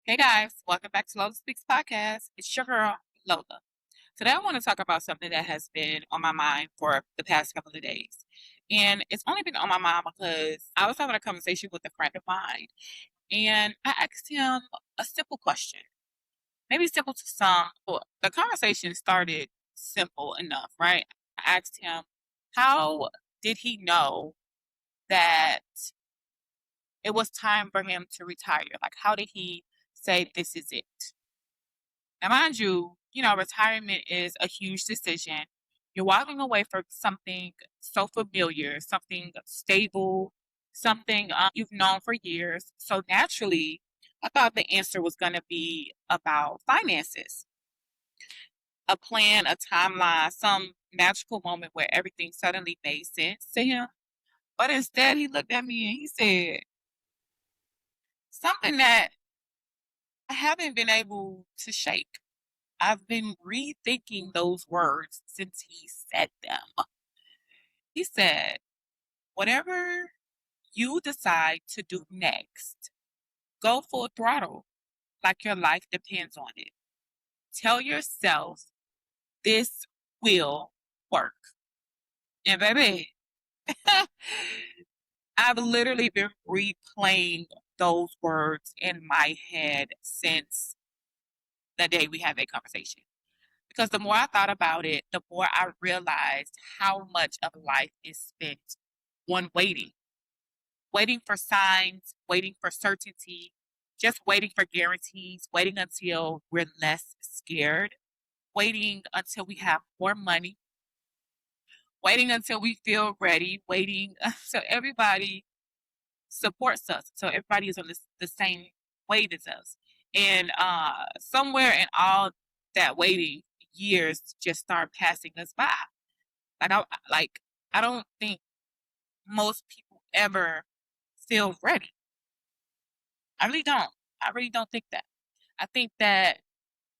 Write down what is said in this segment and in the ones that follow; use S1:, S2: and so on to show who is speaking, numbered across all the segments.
S1: Hey guys, welcome back to Lola Speaks Podcast. It's your girl, Lola. Today I want to talk about something that has been on my mind for the past couple of days. And it's only been on my mind because I was having a conversation with a friend of mine and I asked him a simple question. Maybe simple to some. Well, the conversation started simple enough, right? I asked him, how did he know that it was time for him to retire? Like, how did he say this is it? Now, mind you, retirement is a huge decision. You're walking away from something so familiar, something stable, something you've known for years. So naturally, I thought the answer was going to be about finances, a plan, a timeline, some magical moment where everything suddenly made sense to him. But instead, he looked at me and he said something that I haven't been able to shake. I've been rethinking those words since he said them. He said, whatever you decide to do next, go full throttle like your life depends on it. Tell yourself this will work. And baby, I've literally been replaying those words in my head since the day we had that conversation. Because the more I thought about it, the more I realized how much of life is spent on waiting, waiting for signs, waiting for certainty, just waiting for guarantees, waiting until we're less scared, waiting until we have more money, waiting until we feel ready, waiting until everybody supports us. So everybody is on the same wave as us. And somewhere in all that waiting, years just start passing us by. Like like I don't think most people ever feel ready. I really don't. I really don't think that. I think that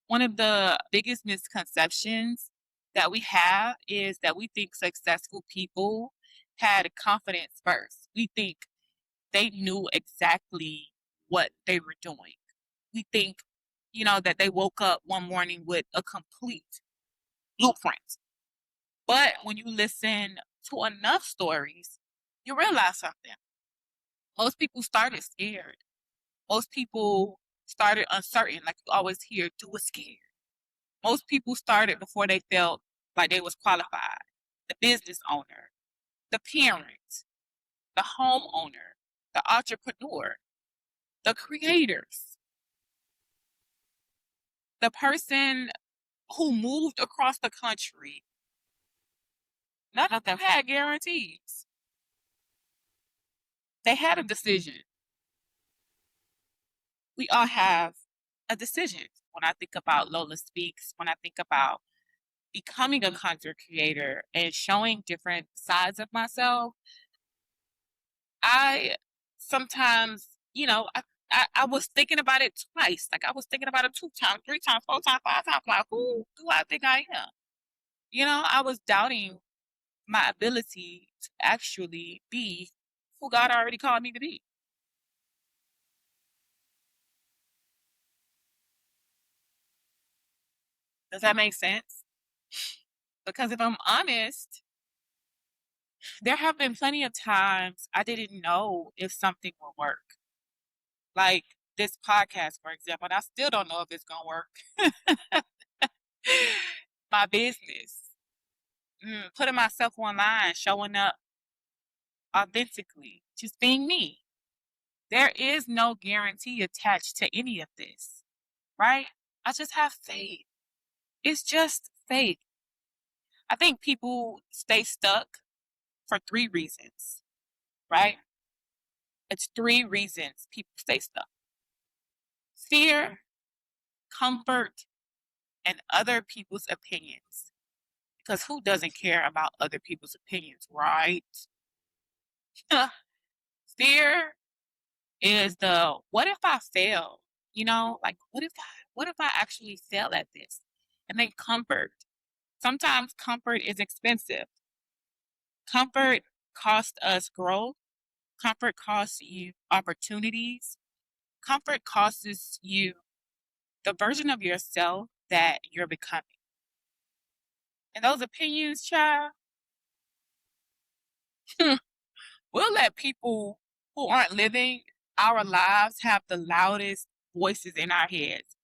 S1: one of the biggest misconceptions that we have is that we think successful people had confidence first. We think they knew exactly what they were doing. We think, that they woke up one morning with a complete blueprint. But when you listen to enough stories, you realize something. Most people started scared. Most people started uncertain, like you always hear, do it scared. Most people started before they felt like they was qualified. The business owner, the parent, the homeowner, the entrepreneur, the creators, the person who moved across the country. None of them had guarantees. They had a decision. We all have a decision. When I think about Lola Speaks, when I think about becoming a content creator and showing different sides of myself, I sometimes, I was thinking about it twice. Like I was thinking about it 2 times, 3 times, 4 times, 5 times. Like, who do I think I am? I was doubting my ability to actually be who God already called me to be. Does that make sense? Because if I'm honest, there have been plenty of times I didn't know if something would work. Like this podcast, for example, and I still don't know if it's going to work. My business, putting myself online, showing up authentically, just being me. There is no guarantee attached to any of this, right? I just have faith. It's just faith. I think people stay stuck for 3 reasons, right? It's 3 reasons people stay stuck: fear, comfort, and other people's opinions. Because who doesn't care about other people's opinions, right? Fear is the what if I fail? Like what if I actually fail at this? And then comfort. Sometimes comfort is expensive. Comfort costs us growth. Comfort costs you opportunities. Comfort costs you the version of yourself that you're becoming. And those opinions, child, we'll let people who aren't living our lives have the loudest voices in our heads.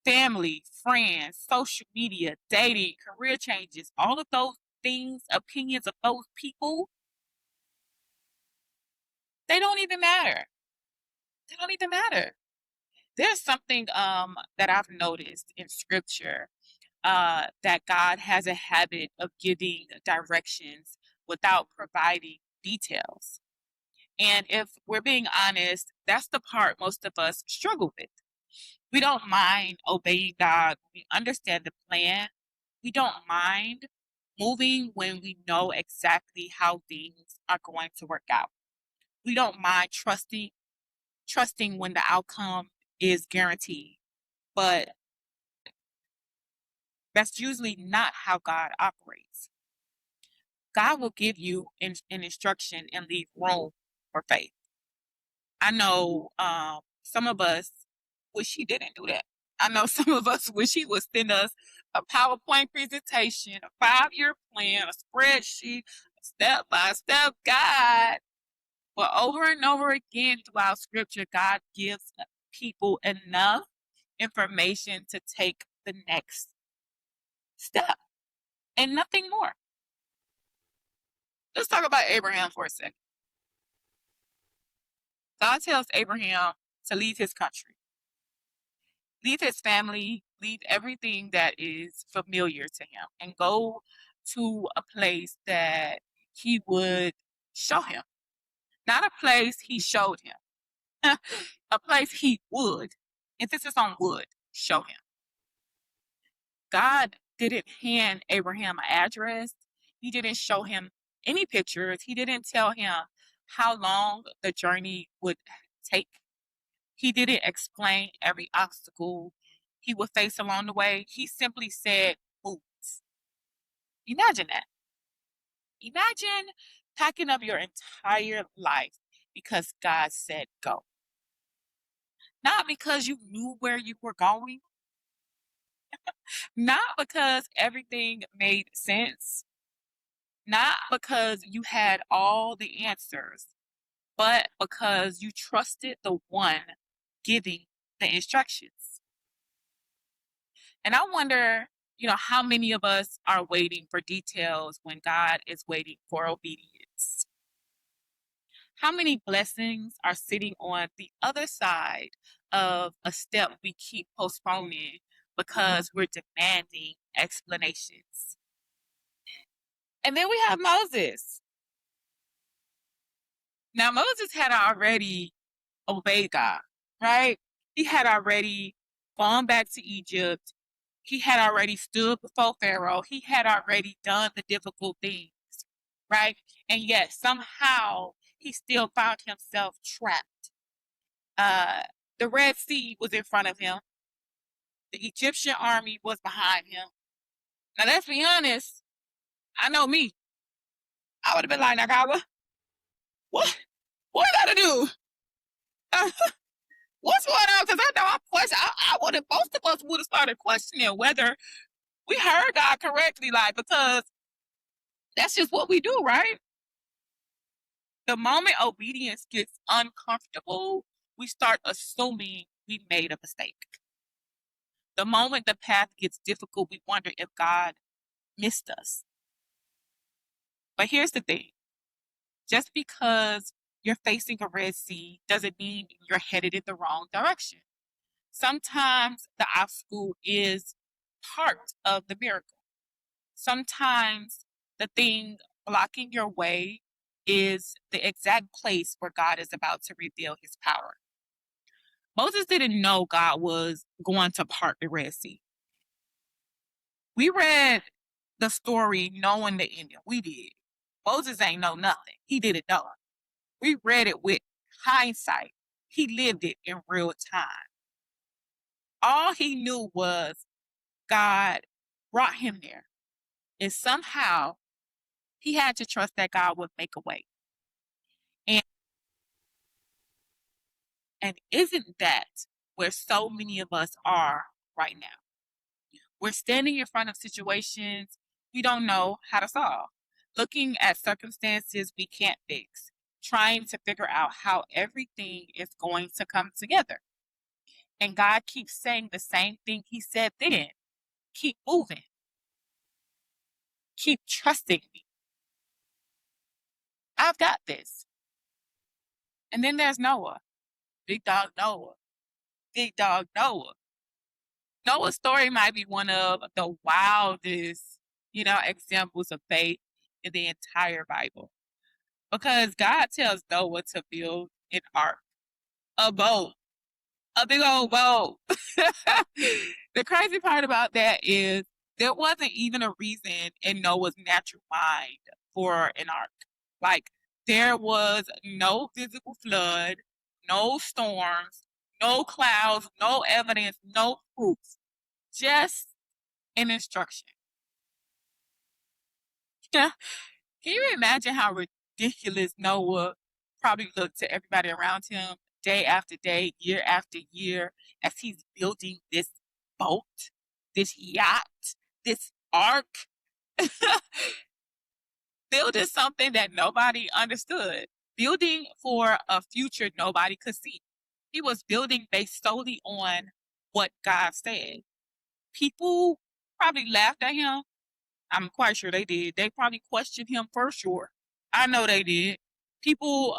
S1: Family, friends, social media, dating, career changes, all of those things, opinions of those people, they don't even matter. They don't even matter. There's something that I've noticed in scripture that God has a habit of giving directions without providing details. And if we're being honest, that's the part most of us struggle with. We don't mind obeying God. We understand the plan. We don't mind moving when we know exactly how things are going to work out. We don't mind trusting when the outcome is guaranteed. But that's usually not how God operates. God will give you an instruction and leave room for faith. I know some of us wish he didn't do that. I know some of us wish he would send us a PowerPoint presentation, a 5-year plan, a spreadsheet, a step-by-step guide. But over and over again throughout scripture, God gives people enough information to take the next step and nothing more. Let's talk about Abraham for a second. God tells Abraham to leave his country, leave his family, leave everything that is familiar to him, and go to a place that he would show him. Not a place he showed him, a place he would, emphasis on would, show him. God didn't hand Abraham an address. He didn't show him any pictures. He didn't tell him how long the journey would take. He didn't explain every obstacle he would face along the way. He simply said, move. Imagine that. Imagine packing up your entire life because God said go. Not because you knew where you were going, not because everything made sense, not because you had all the answers, but because you trusted the one giving the instructions. And I wonder, how many of us are waiting for details when God is waiting for obedience? How many blessings are sitting on the other side of a step we keep postponing because we're demanding explanations? And then we have Moses. Now, Moses had already obeyed God, right? He had already gone back to Egypt. He had already stood before Pharaoh. He had already done the difficult things, right? And yet somehow he still found himself trapped. The Red Sea was in front of him. The Egyptian army was behind him. Now, let's be honest. I know me. I would have been like, now, God, what I gotta do? What's going on? Because I know I'm questioning. I would have, most of us would have started questioning whether we heard God correctly, because that's just what we do, right? The moment obedience gets uncomfortable, we start assuming we made a mistake. The moment the path gets difficult, we wonder if God missed us. But here's the thing. Just because you're facing a Red Sea doesn't mean you're headed in the wrong direction. Sometimes the obstacle is part of the miracle. Sometimes the thing blocking your way is the exact place where God is about to reveal his power. Moses didn't know God was going to part the Red Sea. We read the story knowing the ending. We did. Moses ain't know nothing. He did it done. We read it with hindsight. He lived it in real time. All he knew was God brought him there. And somehow he had to trust that God would make a way. And And isn't that where so many of us are right now? We're standing in front of situations we don't know how to solve, looking at circumstances we can't fix, trying to figure out how everything is going to come together. And God keeps saying the same thing He said then: keep moving, keep trusting me. I've got this. And then there's Noah, big dog Noah, big dog Noah. Noah's story might be one of the wildest, examples of faith in the entire Bible. Because God tells Noah to build an ark, a boat, a big old boat. The crazy part about that is there wasn't even a reason in Noah's natural mind for an ark. Like, there was no visible flood, no storms, no clouds, no evidence, no proof, just an instruction. Yeah. Can you imagine how ridiculous Noah probably looked to everybody around him day after day, year after year, as he's building this boat, this yacht, this ark, building something that nobody understood, building for a future nobody could see. He was building based solely on what God said. People probably laughed at him. I'm quite sure they did. They probably questioned him for sure. I know they did. People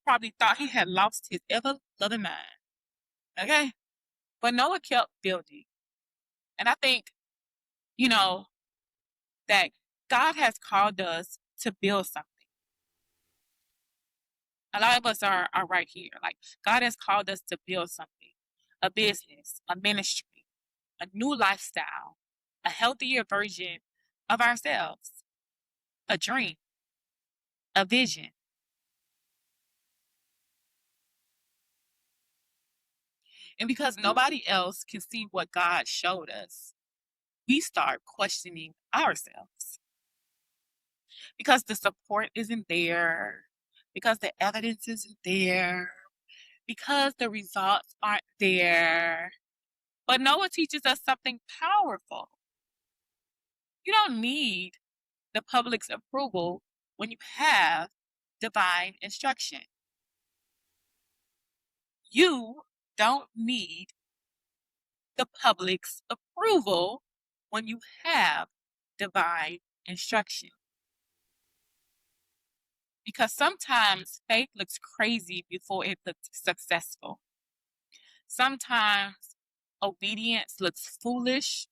S1: probably thought he had lost his ever loving mind. Okay? But Noah kept building. And I think, you know, that God has called us to build something. A lot of us are right here. Like, God has called us to build something: a business, a ministry, a new lifestyle, a healthier version of ourselves, a dream, a vision. And because nobody else can see what God showed us, we start questioning ourselves. Because the support isn't there, because the evidence isn't there, because the results aren't there. But Noah teaches us something powerful. You don't need the public's approval when you have divine instruction. You don't need the public's approval when you have divine instruction. Because sometimes faith looks crazy before it looks successful. Sometimes obedience looks foolish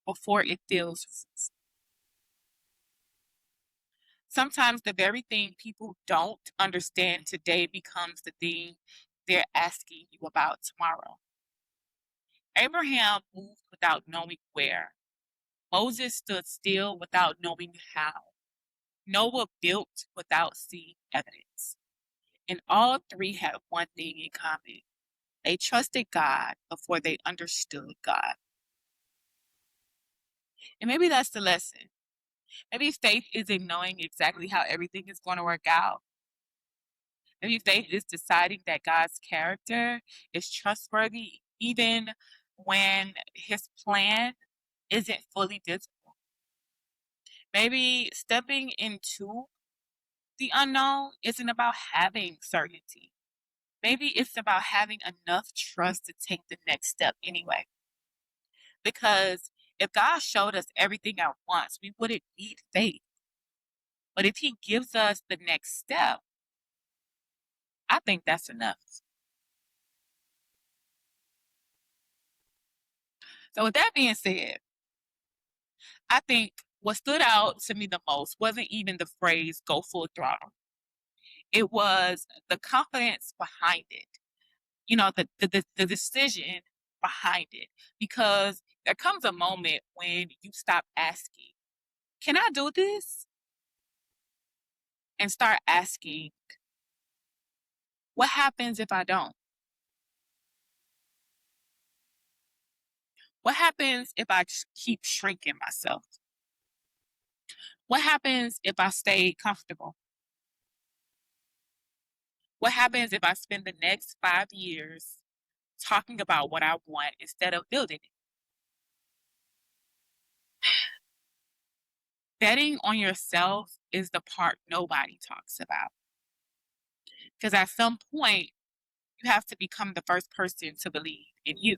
S1: before it feels fruitful. Sometimes the very thing people don't understand today becomes the thing they're asking you about tomorrow. Abraham moved without knowing where. Moses stood still without knowing how. Noah built without seeing evidence. And all three had one thing in common: they trusted God before they understood God. And maybe that's the lesson. Maybe faith isn't knowing exactly how everything is going to work out. Maybe faith is deciding that God's character is trustworthy even when His plan isn't fully visible. Maybe stepping into the unknown isn't about having certainty. Maybe it's about having enough trust to take the next step anyway. Because if God showed us everything at once, we wouldn't need faith. But if He gives us the next step, I think that's enough. So with that being said, I think what stood out to me the most wasn't even the phrase "go full throttle." It was the confidence behind it. The decision behind it. Because there comes a moment when you stop asking, "Can I do this?" and start asking, "What happens if I don't? What happens if I keep shrinking myself? What happens if I stay comfortable? What happens if I spend the next 5 years talking about what I want instead of building it? Betting on yourself is the part nobody talks about. Because at some point, you have to become the first person to believe in you.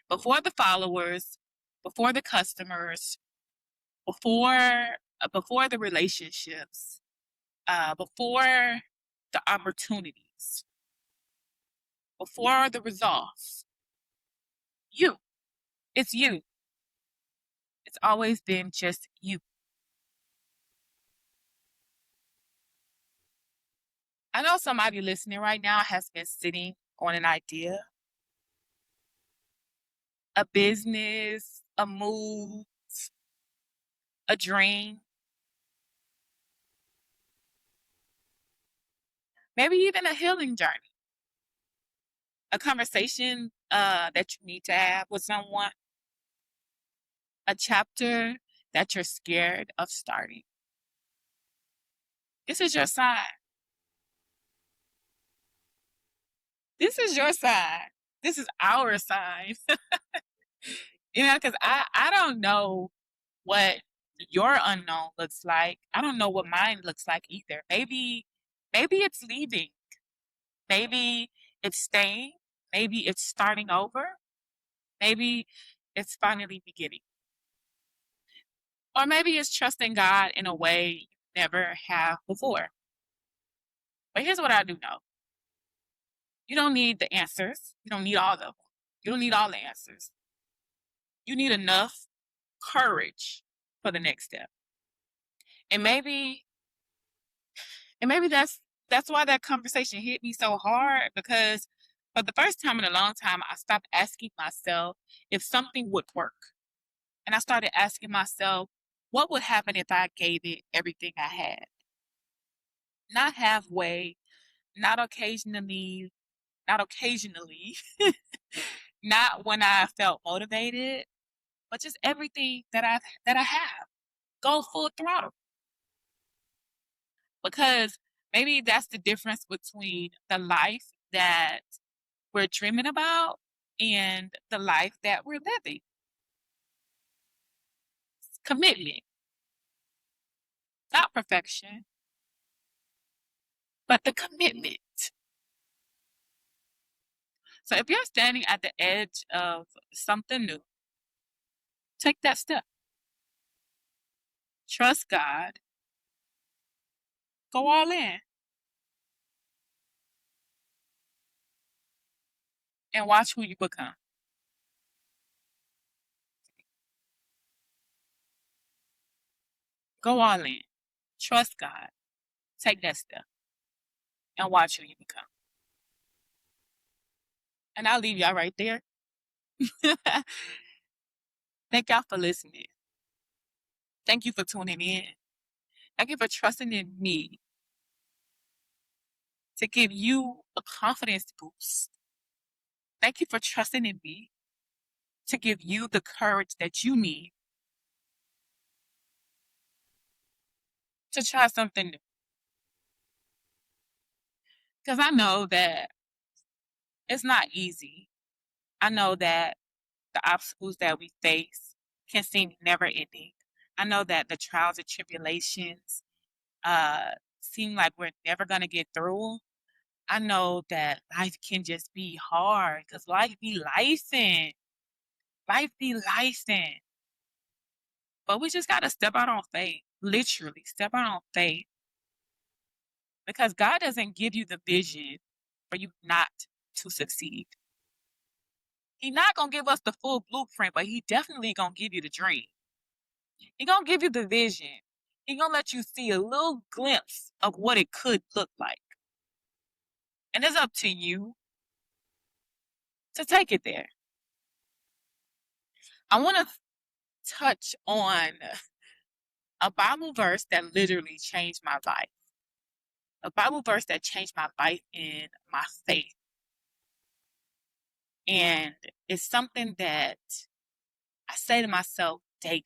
S1: Before the followers, before the customers, before the relationships, before the opportunities, before the results. You. It's you. It's always been just you. I know somebody listening right now has been sitting on an idea, a business, a move, a dream, maybe even a healing journey, a conversation that you need to have with someone, a chapter that you're scared of starting. This is your sign. This is your sign. This is our sign. Because I don't know what your unknown looks like. I don't know what mine looks like either. Maybe it's leaving. Maybe it's staying. Maybe it's starting over. Maybe it's finally beginning. Or maybe it's trusting God in a way you never have before. But here's what I do know. You don't need the answers. You don't need all of them. You don't need all the answers. You need enough courage for the next step. And maybe that's why that conversation hit me so hard, because for the first time in a long time, I stopped asking myself if something would work. And I started asking myself, what would happen if I gave it everything I had? Not halfway, not occasionally, not when I felt motivated, but just everything that I have. Go full throttle. Because maybe that's the difference between the life that we're dreaming about and the life that we're living. Commitment, not perfection, but the commitment. So if you're standing at the edge of something new, take that step. Trust God. Go all in. And watch who you become. Go all in. Trust God. Take that step. And watch who you become. And I'll leave y'all right there. Thank y'all for listening. Thank you for tuning in. Thank you for trusting in me to give you a confidence boost. Thank you for trusting in me to give you the courage that you need to try something new. Because I know that it's not easy. I know that the obstacles that we face can seem never ending. I know that the trials and tribulations seem like we're never going to get through. I know that life can just be hard because life be licensed. Life be licensed. But we just got to step out on faith. Literally, step out on faith. Because God doesn't give you the vision for you not to succeed. He's not going to give us the full blueprint, but he definitely going to give you the dream. He's going to give you the vision. He's going to let you see a little glimpse of what it could look like. And it's up to you to take it there. I want to touch on a Bible verse that literally changed my life. A Bible verse that changed my life and my faith. And it's something that I say to myself daily,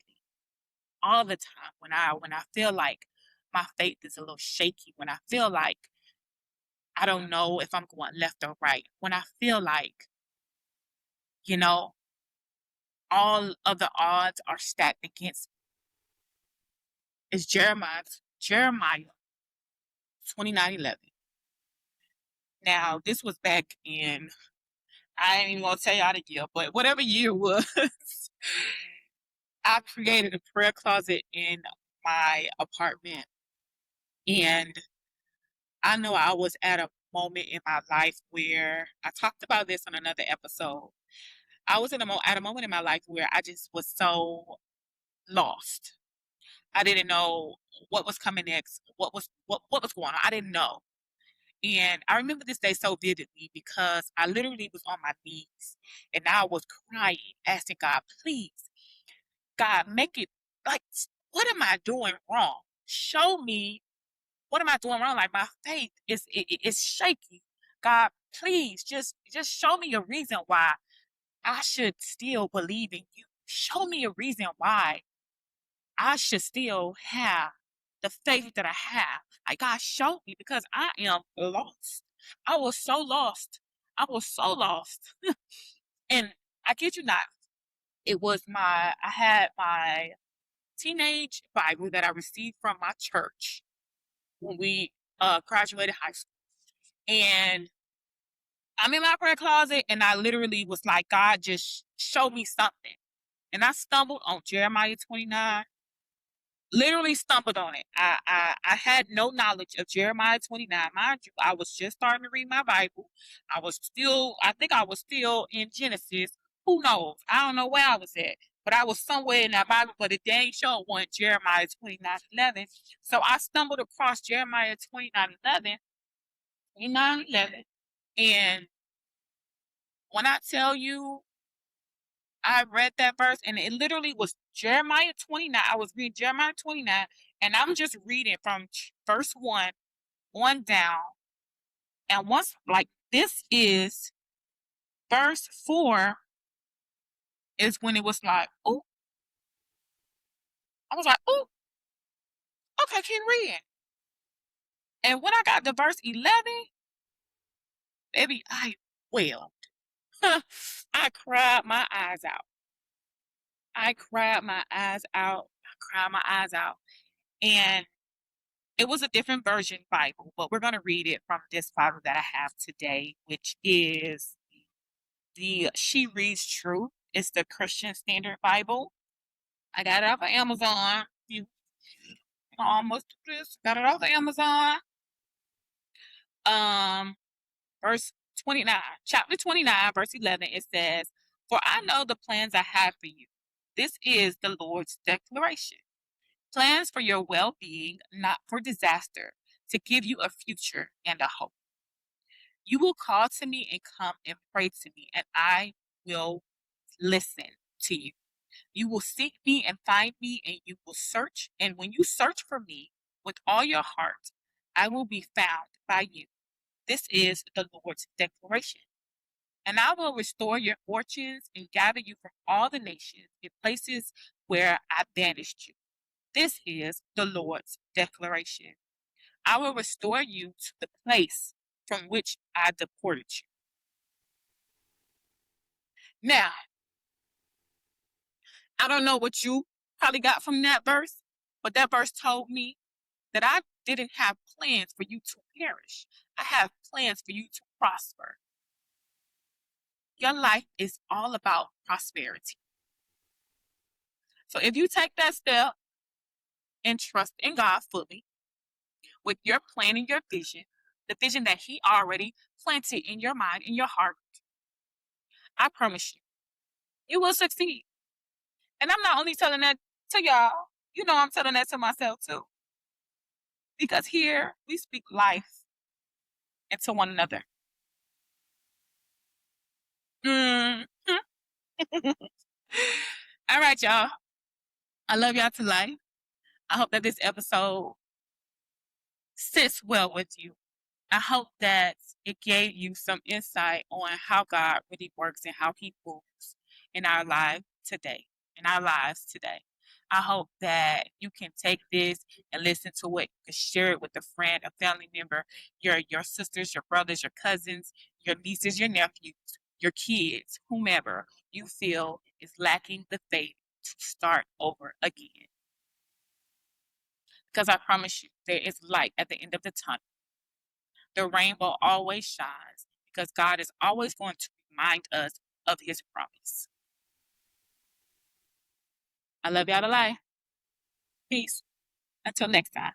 S1: all the time, when I feel like my faith is a little shaky, when I feel like I don't know if I'm going left or right. When I feel like, you know, all of the odds are stacked against me, is Jeremiah 29:11. Now, this was back in, I ain't even gonna tell y'all the year, but whatever year it was, I created a prayer closet in my apartment. And I know I was at a moment in my life where I talked about this on another episode. I was at a moment in my life where I just was so lost. I didn't know what was coming next, what was going on. I didn't know. And I remember this day so vividly because I literally was on my knees and I was crying, asking God, please, God, make it like, what am I doing wrong? Show me, what am I doing wrong? Like, my faith is shaky. God, please just show me a reason why I should still believe in you. Show me a reason why I should still have the faith that I have. Like, God, show me, because I am lost. I was so lost. I was so lost. And I kid you not, I had my teenage Bible that I received from my church when we graduated high school. And I'm in my prayer closet and I literally was like, God, just show me something. And I stumbled on Jeremiah 29. Literally stumbled on it. I had no knowledge of Jeremiah 29. Mind you, I was just starting to read my Bible. I think I was still in Genesis. Who knows? I don't know where I was at. But I was somewhere in that Bible, but it dang sure wasn't Jeremiah 29:11. So I stumbled across Jeremiah 29:11. And when I tell you, I read that verse and it literally was Jeremiah 29. I was reading Jeremiah 29 and I'm just reading from verse 1 on down. And once, like, this is verse 4 is when it was like, oh, I was like, oh, okay, keep reading. And when I got to verse 11, baby, I wailed. I cried my eyes out. I cried my eyes out. I cried my eyes out. And it was a different version Bible, but we're going to read it from this Bible that I have today, which is the She Reads Truth. It's the Christian Standard Bible. I got it off of Amazon. You almost this. Got it off of Amazon. Verse 29, chapter 29, verse 11, it says, "For I know the plans I have for you." This is the Lord's declaration. "Plans for your well-being, not for disaster, to give you a future and a hope. You will call to me and come and pray to me, and I will listen to you. You will seek me and find me, and you will search. And when you search for me with all your heart, I will be found by you. This is the Lord's declaration. And I will restore your fortunes and gather you from all the nations in places where I banished you. This is the Lord's declaration. I will restore you to the place from which I deported you." Now, I don't know what you probably got from that verse, but that verse told me that I didn't have plans for you to perish. I have plans for you to prosper. Your life is all about prosperity. So if you take that step and trust in God fully with your plan and your vision, the vision that He already planted in your mind, in your heart, I promise you, you will succeed. And I'm not only telling that to y'all, I'm telling that to myself too. Because here we speak life into one another. Mhm. All right, y'all. I love y'all to life. I hope that this episode sits well with you. I hope that it gave you some insight on how God really works and how He moves in our lives today. I hope that you can take this and listen to it, share it with a friend, a family member, your sisters, your brothers, your cousins, your nieces, your nephews, your kids, whomever you feel is lacking the faith to start over again. Because I promise you, there is light at the end of the tunnel. The rainbow always shines because God is always going to remind us of his promise. I love y'all to life. Peace. Until next time.